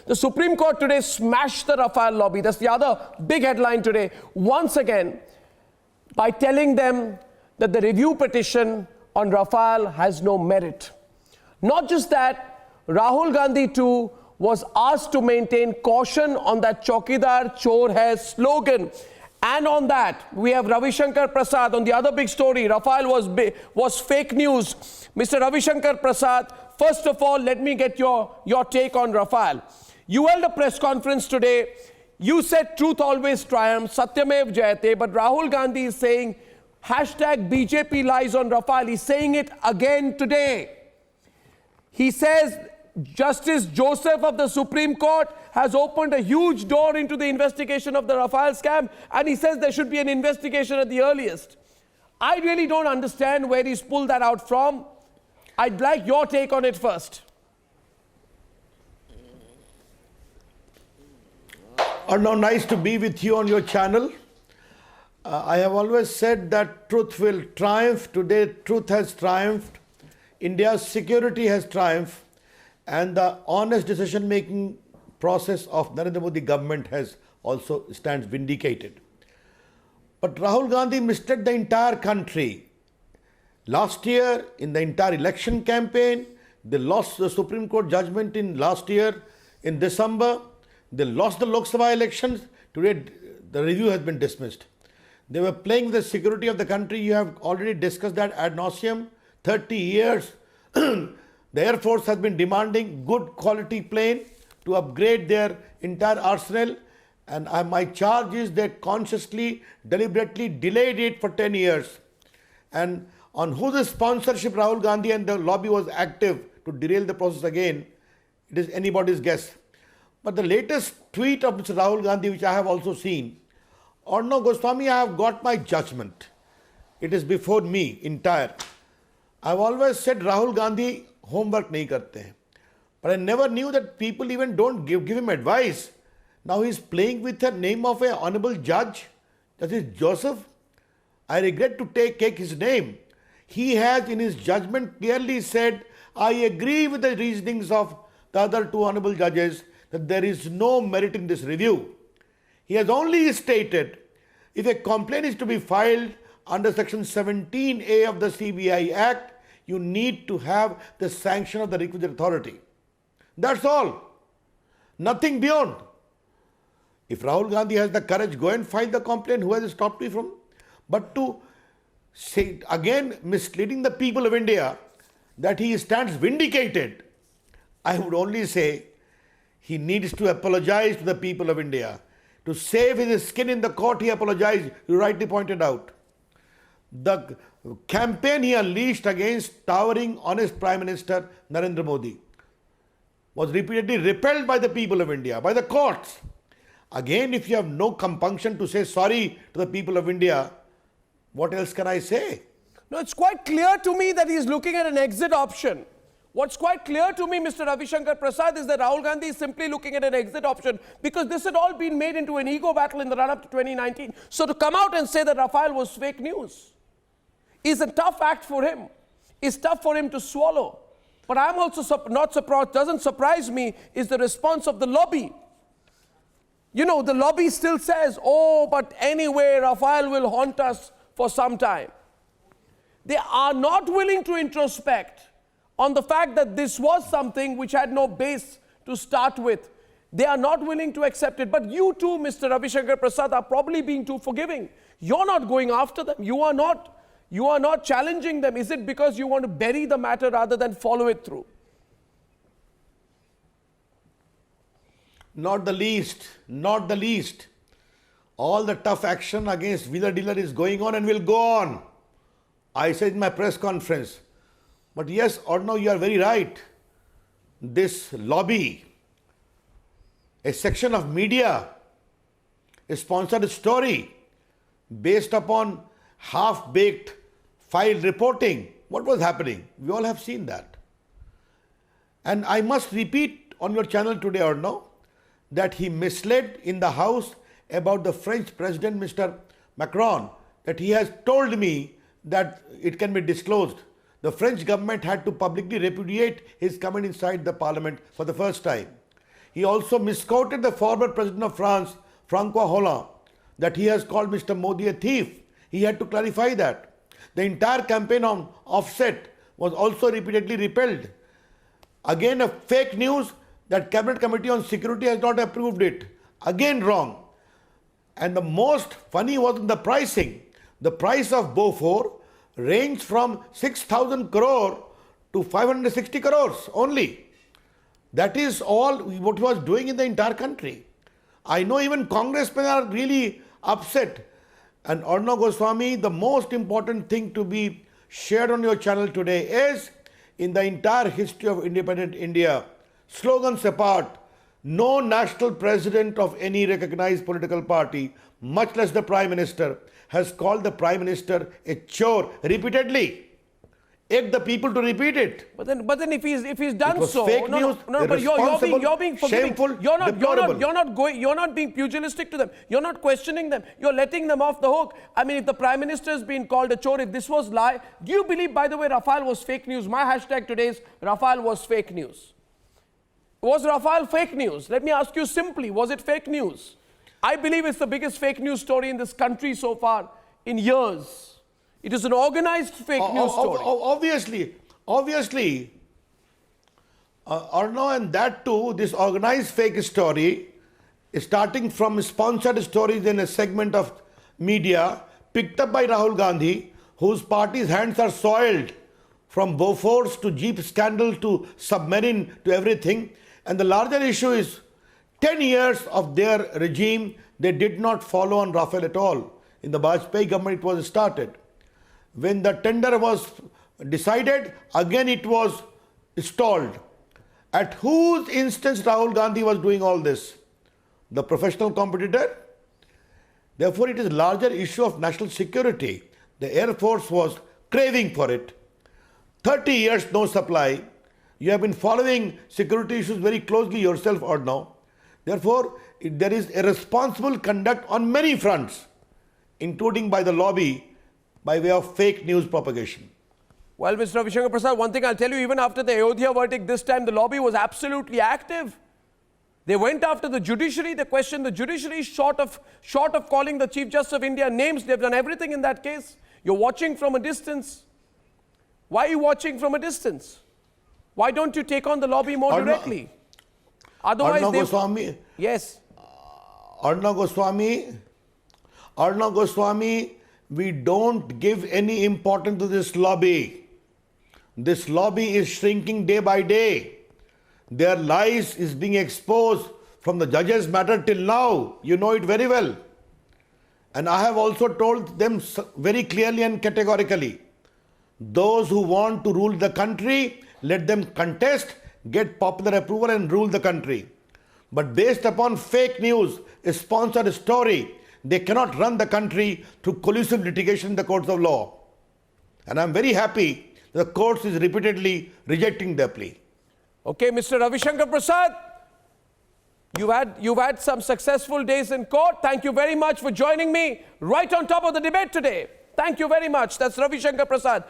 The Supreme Court today smashed the Rafale lobby. That's the other big headline today. Once again, by telling them that the review petition on Rafale has no merit. Not just that, Rahul Gandhi too was asked to maintain caution on that Chaukidar Chor Hai slogan. And on that, we have Ravi Shankar Prasad on the other big story. Rafale was fake news. Mr. Ravi Shankar Prasad, first of all, let me get your take on Rafale. You held a press conference today. You said truth always triumphs, Satyamev Jayate, but Rahul Gandhi is saying hashtag BJP lies on Rafale. He's saying it again today. He says Justice Joseph of the Supreme Court has opened a huge door into the investigation of the Rafale scam, and he says there should be an investigation at the earliest. I really don't understand where he's pulled that out from. I'd like your take on it first. Arnab, nice to be with you on your channel. I have always said that truth will triumph. Today, truth has triumphed. India's security has triumphed. And the honest decision-making process of Narendra Modi government has also stands vindicated. But Rahul Gandhi misled the entire country. Last year, in the entire election campaign, they lost the Supreme Court judgment in last year in December. They lost the Lok Sabha elections. Today, the review has been dismissed. They were playing the security of the country. You have already discussed that ad nauseum. 30 years. The Air Force has been demanding good quality plane to upgrade their entire arsenal, and my charge is that consciously, deliberately delayed it for 10 years. And on whose sponsorship Rahul Gandhi and the lobby was active to derail the process again, it is anybody's guess. But the latest tweet of Mr. Rahul Gandhi, which I have also seen, Arnab Goswami, I have got my judgment. It is before me, entire. I have always said Rahul Gandhi homework nahi karte hain. But I never knew that people even don't give him advice. Now he is playing with the name of an honorable judge, Justice Joseph. I regret to take his name. He has in his judgment clearly said, I agree with the reasonings of the other two honorable judges that there is no merit in this review. He has only stated, if a complaint is to be filed under Section 17A of the CBI Act, you need to have the sanction of the requisite authority. That's all. Nothing beyond. If Rahul Gandhi has the courage, go and file the complaint. Who has stopped me from? But to say, again, misleading the people of India that he stands vindicated, I would only say he needs to apologize to the people of India. To save his skin in the court, he apologized. You rightly pointed out. The campaign he unleashed against towering, honest Prime Minister Narendra Modi was repeatedly repelled by the people of India, by the courts. Again, if you have no compunction to say sorry to the people of India, what else can I say? No, it's quite clear to me that he's looking at an exit option. What's quite clear to me, Mr. Ravi Shankar Prasad, is that Rahul Gandhi is simply looking at an exit option because this had all been made into an ego battle in the run-up to 2019. So to come out and say that Rafale was fake news is a tough act for him. It's tough for him to swallow. But I'm also not surprised, doesn't surprise me, is the response of the lobby. You know, the lobby still says, oh, but anyway, Rafale will haunt us for some time. They are not willing to introspect on the fact that this was something which had no base to start with. They are not willing to accept it. But you too, Mr. Ravi Shankar Prasad, are probably being too forgiving. You're not going after them. You are not challenging them. Is it because you want to bury the matter rather than follow it through? Not the least. Not the least. All the tough action against wheeler dealer is going on and will go on. I said in my press conference. But yes, Arnab, you are very right. This lobby, a section of media, sponsored a story based upon half-baked file reporting. What was happening? We all have seen that. And I must repeat on your channel today, Arnab, that he misled in the House about the French President, Mr. Macron, that he has told me that it can be disclosed. The French government had to publicly repudiate his comment inside the parliament for the first time. he also misquoted the former president of France, Francois Hollande, that he has called Mr. Modi a thief. He had to clarify that. The entire campaign on offset was also repeatedly repelled. Again, a fake news that Cabinet Committee on Security has not approved it. Again, wrong. And the most funny was in the pricing. The price of Beaufort ranged from 6,000 crore to 560 crores only. That is all what he was doing in the entire country. I know even congressmen are really upset. And Arnab Goswami, the most important thing to be shared on your channel today is, in the entire history of independent India, slogans apart, no national president of any recognized political party, much less the Prime Minister, has called the Prime Minister a chore repeatedly. Egg the people to repeat it. But then if he's done It was so, fake news, but you're being forgiving. shameful, You're deplorable. not being pugilistic to them. You're not questioning them. You're letting them off the hook. I mean, if the Prime Minister has been called a chore, if this was lie, do you believe, by the way, Rafale was fake news? My hashtag today is Rafale was fake news. Was Rafale fake news? Let me ask you simply, was it fake news? I believe it's the biggest fake news story in this country so far in years. It is an organized fake news story. Obviously, Arnab, and that too, this organized fake story, starting from sponsored stories in a segment of media, picked up by Rahul Gandhi, whose party's hands are soiled, from Beauforts to Jeep scandal to submarine to everything. And the larger issue is 10 years of their regime, they did not follow on Rafale at all. In the Vajpayee government, it was started. When the tender was decided, again it was stalled. At whose instance Rahul Gandhi was doing all this? The professional competitor? Therefore, it is a larger issue of national security. The Air Force was craving for it. 30 years no supply. You have been following security issues very closely yourself, Arnab. Therefore, there is irresponsible conduct on many fronts, including by the lobby, by way of fake news propagation. Well, Mr. Ravi Shankar Prasad, one thing I'll tell you, even after the Ayodhya verdict this time, the lobby was absolutely active. They went after the judiciary, they questioned the judiciary, short of calling the Chief Justice of India names. They've done everything in that case. You're watching from a distance. Why are you watching from a distance? Why don't you take on the lobby more directly? Otherwise, Arnab Goswami. Yes. Arnab Goswami, we don't give any importance to this lobby. This lobby is shrinking day by day. Their lies is being exposed from the judges' matter till now. You know it very well. And I have also told them very clearly and categorically, those who want to rule the country, let them contest, get popular approval and rule the country. But based upon fake news, a sponsored story, they cannot run the country through collusive litigation in the courts of law. And I'm very happy the courts is repeatedly rejecting their plea. Okay, Mr. Ravi Shankar Prasad, you've had some successful days in court. Thank you very much for joining me right on top of the debate today. Thank you very much. That's Ravi Shankar Prasad.